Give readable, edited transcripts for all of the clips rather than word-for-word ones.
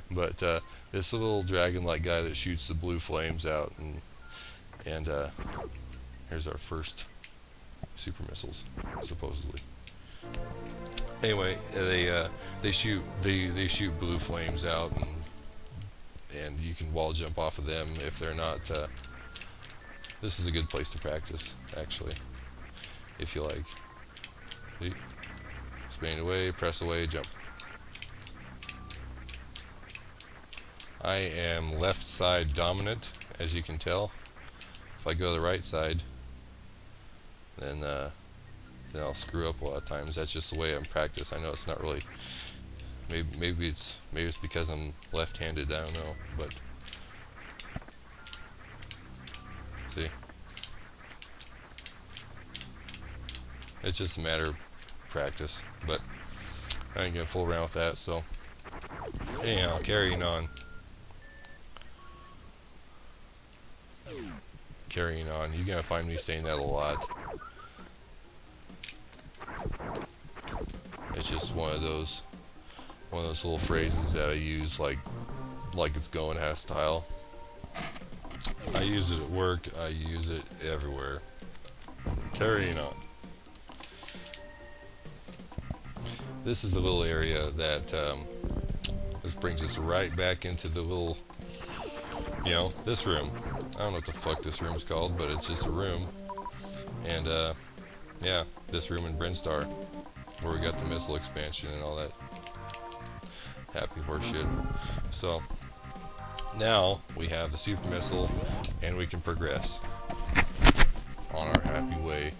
But this little dragon-like guy that shoots the blue flames out, and here's our first super missiles, supposedly. Anyway, they shoot blue flames out, and you can wall jump off of them if they're not. This is a good place to practice, actually, if you like. Spin away, press away, jump. I am left side dominant, as you can tell. If I go to the right side, then I'll screw up a lot of times. That's just the way I'm practiced. I know it's not really. Maybe it's because I'm left-handed. I don't know, but see, it's just a matter of practice. But I ain't gonna fool around with that. So anyhow, carrying on. Carrying on. You're gonna find me saying that a lot. It's just one of those little phrases that I use like it's going out of style. I use it at work. I use it everywhere. Carrying on. This is a little area that this brings us right back into the little, this room. I don't know what the fuck this room's called, but it's just a room. And yeah, this room in Brinstar, where we got the missile expansion and all that happy horseshit. So now we have the super missile, and we can progress on our happy way.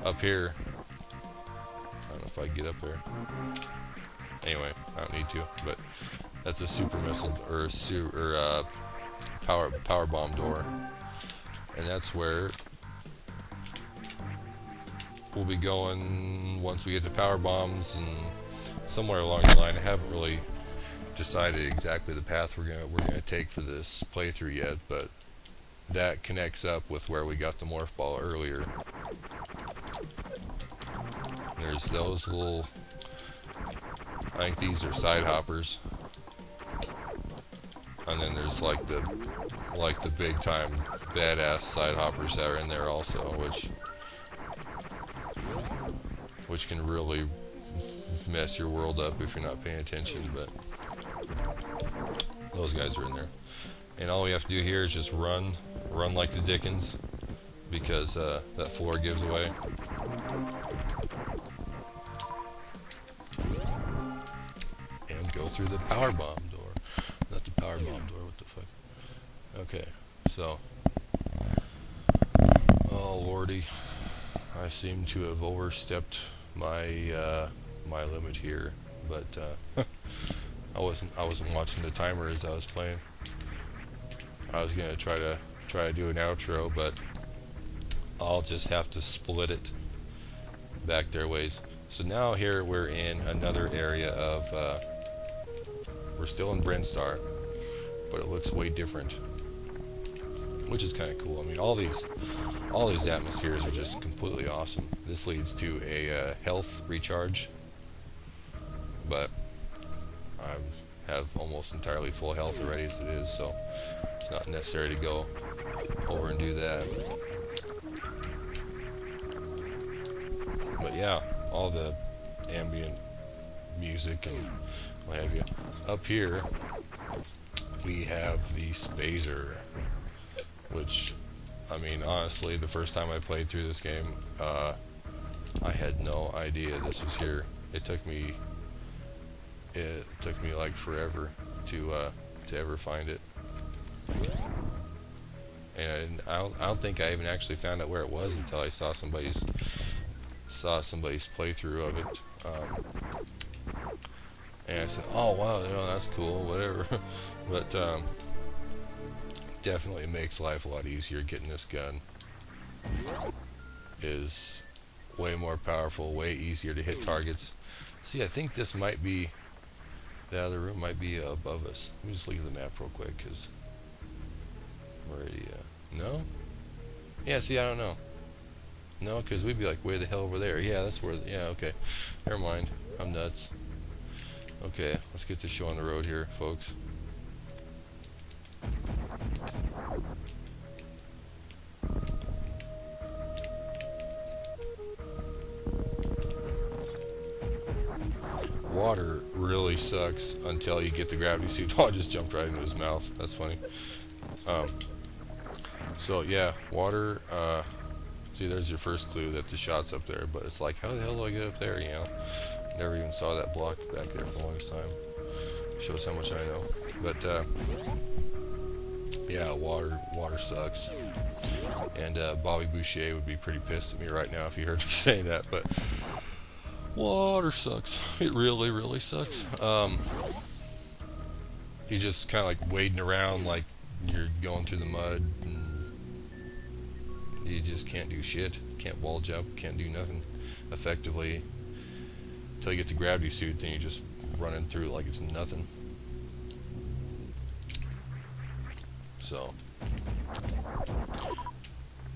Up here, I don't know if I can get up there. Anyway, I don't need to, but that's a super missile or power bomb door, and that's where we'll be going once we get to power bombs, and somewhere along the line. I haven't really decided exactly the path we're gonna take for this playthrough yet, but that connects up with where we got the morph ball earlier. There's those little, I think these are side hoppers, and then there's like the big time badass side hoppers that are in there also, which can really mess your world up if you're not paying attention. But those guys are in there, and all we have to do here is just run like the Dickens, because that floor gives away. And go through the power bomb door. Not the power bomb door, what the fuck. Okay, so. Oh lordy. I seem to have overstepped my my limit here, but I wasn't watching the timer as I was playing. I was gonna try to do an outro, but I'll just have to split it back their ways. So now here we're in another area of we're still in Brinstar, but it looks way different, which is kind of cool. I mean, all these atmospheres are just completely awesome. This leads to a health recharge, but I have almost entirely full health already as it is, so it's not necessary to go over and do that. But yeah, all the ambient music and what have you. Up here we have the Spazer, which, I mean, honestly, the first time I played through this game, I had no idea this was here. It took me like forever to ever find it, and I don't think I even actually found out where it was until I saw somebody's playthrough of it, and I said, "Oh wow, that's cool, whatever." But definitely makes life a lot easier. Getting this gun is way more powerful, way easier to hit targets. See, I think this might be, the other room might be above us. Let me just look at the map real quick, because I'm already, no? Yeah, see, I don't know. No, because we'd be like, where the hell over there? Yeah, that's where, yeah, okay. Never mind. I'm nuts. Okay, let's get this show on the road here, folks. Water really sucks until you get the gravity suit. Oh, I just jumped right into his mouth. That's funny. Um, so yeah, water. See, there's your first clue that the shot's up there. But it's like, how the hell do I get up there? You know, never even saw that block back there for the longest time. Shows how much I know. But yeah, water sucks. And Bobby Boucher would be pretty pissed at me right now if he heard me saying that. But water sucks. It really, really sucks. He's just kind of like wading around like you're going through the mud. And you just can't do shit. Can't wall jump. Can't do nothing effectively. Until you get the gravity suit, then you just running through it like it's nothing. So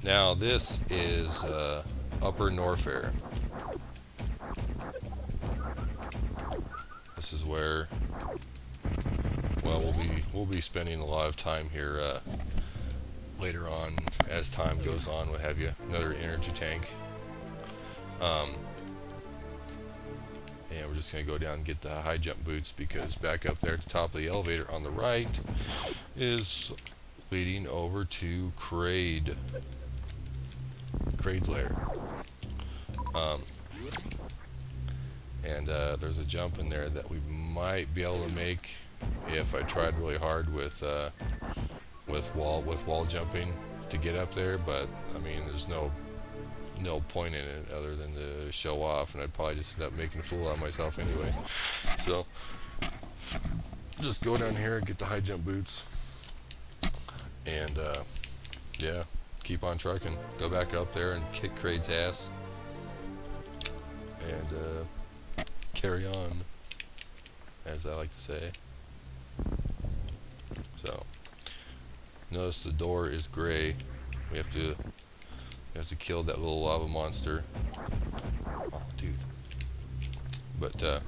now this is Upper Norfair. This is where, well, we'll be spending a lot of time here later on as time goes on. What have you? Another energy tank. And we're just going to go down and get the high jump boots, because back up there at the top of the elevator on the right is leading over to Kraid. Kraid's lair. And there's a jump in there that we might be able to make if I tried really hard with wall jumping to get up there. But I mean, there's no point in it other than to show off, and I'd probably just end up making a fool out of myself anyway. So just go down here and get the high jump boots, and yeah, keep on trucking. Go back up there and kick Kraid's ass, and carry on, as I like to say. So notice the door is gray. We have to kill that little lava monster. Oh, dude. But you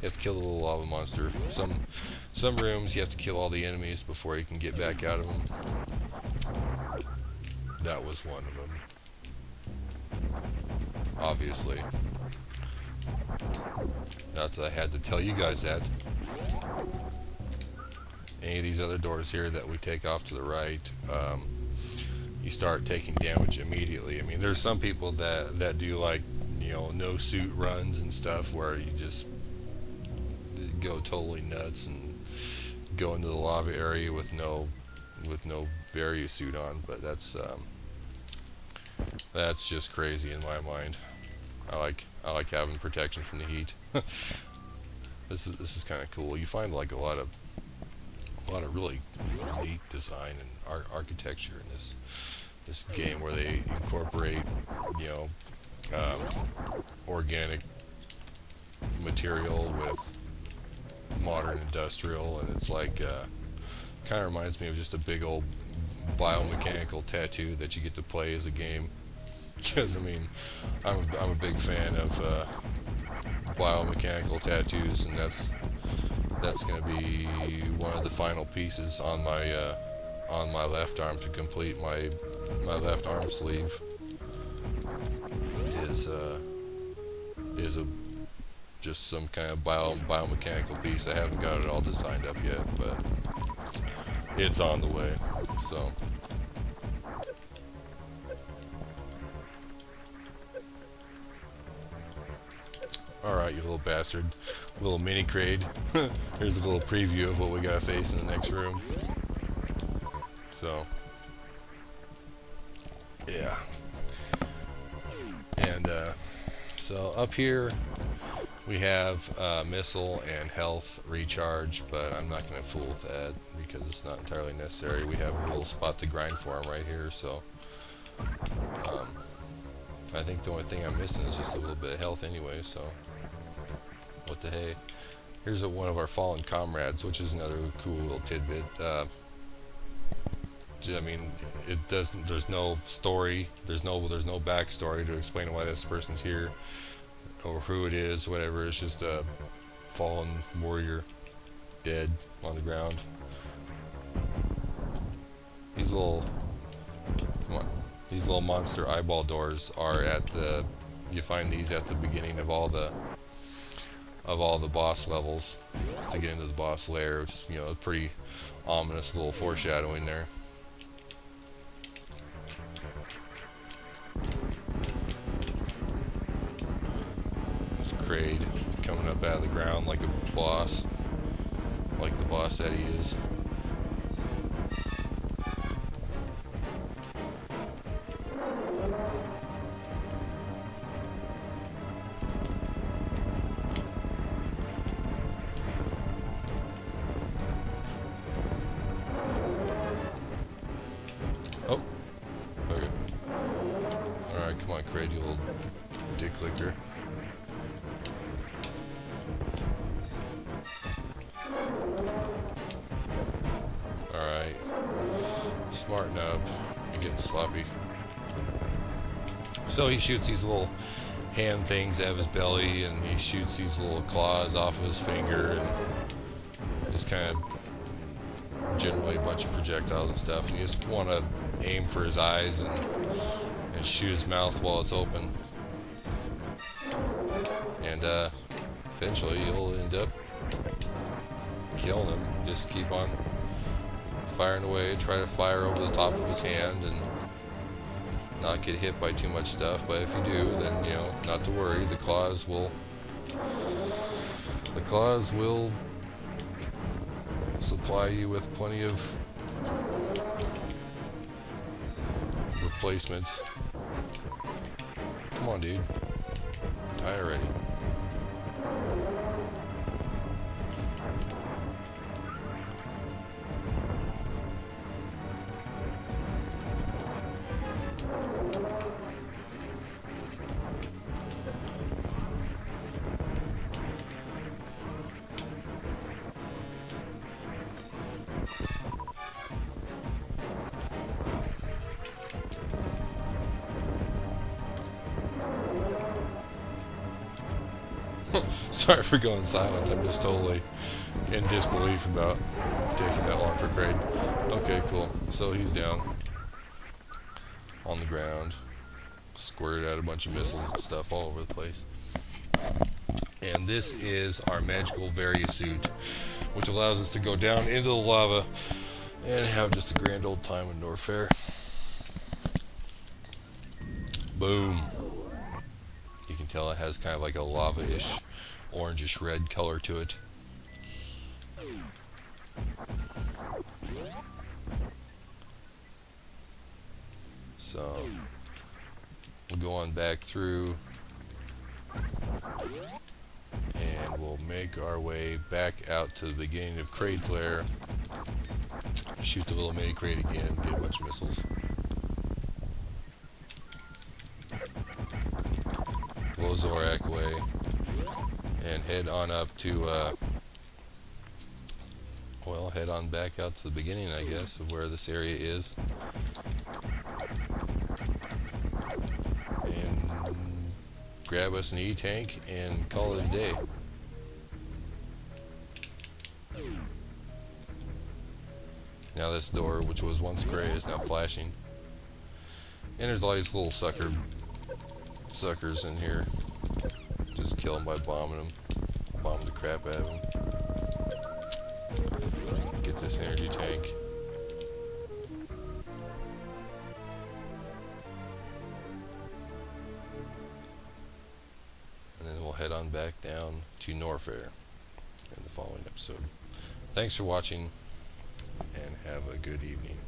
have to kill the little lava monster. Some rooms you have to kill all the enemies before you can get back out of them. That was one of them. Obviously. Not that I had to tell you guys that. Any of these other doors here that we take off to the right, you start taking damage immediately. I mean, there's some people that do like, you know, no suit runs and stuff where you just go totally nuts and go into the lava area with no various suit on. But that's just crazy in my mind. I like having protection from the heat. This is kind of cool. You find like a lot of really neat design and architecture in this game, where they incorporate, you know, organic material with modern industrial, and it's like kind of reminds me of just a big old biomechanical tattoo that you get to play as a game. Because I mean, I'm a big fan of biomechanical tattoos, and that's going to be one of the final pieces on my left arm to complete my left arm sleeve. Is just some kind of biomechanical piece. I haven't got it all designed up yet, but it's on the way. So. Alright, you little bastard. Little mini Kraid. Here's a little preview of what we gotta face in the next room. So, yeah. And, so up here we have missile and health recharge, but I'm not gonna fool with that because it's not entirely necessary. We have a little spot to grind for them right here, so I think the only thing I'm missing is just a little bit of health anyway, so what the hey. Here's one of our fallen comrades, which is another cool little tidbit. I mean, it doesn't. There's no story. There's no backstory to explain why this person's here or who it is. Whatever. It's just a fallen warrior dead on the ground. These little, come on, these little monster eyeball doors are at the, you find these at the beginning of all the boss levels to get into the boss lair, which is, you know, a pretty ominous little foreshadowing there. There's Kraid coming up out of the ground like a boss, like the boss that he is. Oh, okay. Alright, come on, Kraid, you little dick licker. Alright. Smarten up. You're getting sloppy. So he shoots these little hand things out of his belly, and he shoots these little claws off of his finger, and just kind of generally a bunch of projectiles and stuff, and you just want to aim for his eyes and shoot his mouth while it's open, and eventually you'll end up killing him. Just keep on firing away, try to fire over the top of his hand and not get hit by too much stuff, but if you do, then, you know, not to worry, the claws will supply you with plenty of replacements. Come on, dude. Die already. Sorry for going silent. I'm just totally in disbelief about taking that long for Kraid. Okay, cool. So he's down on the ground, squirted out a bunch of missiles and stuff all over the place. And this is our magical Varia suit, which allows us to go down into the lava and have just a grand old time in Norfair. Boom. You can tell it has kind of like a lava-ish, orangish red color to it. So we'll go on back through and we'll make our way back out to the beginning of Kraid's lair. Shoot the little mini Kraid again, get a bunch of missiles. Blow Zorak away and head on up to well, head on back out to the beginning, I guess, of where this area is, and grab us an E-tank and call it a day. Now this door, which was once gray, is now flashing, and there's all these little suckers in here. Just kill them by bombing them. Bomb the crap out of them. Get this energy tank. And then we'll head on back down to Norfair in the following episode. Thanks for watching, and have a good evening.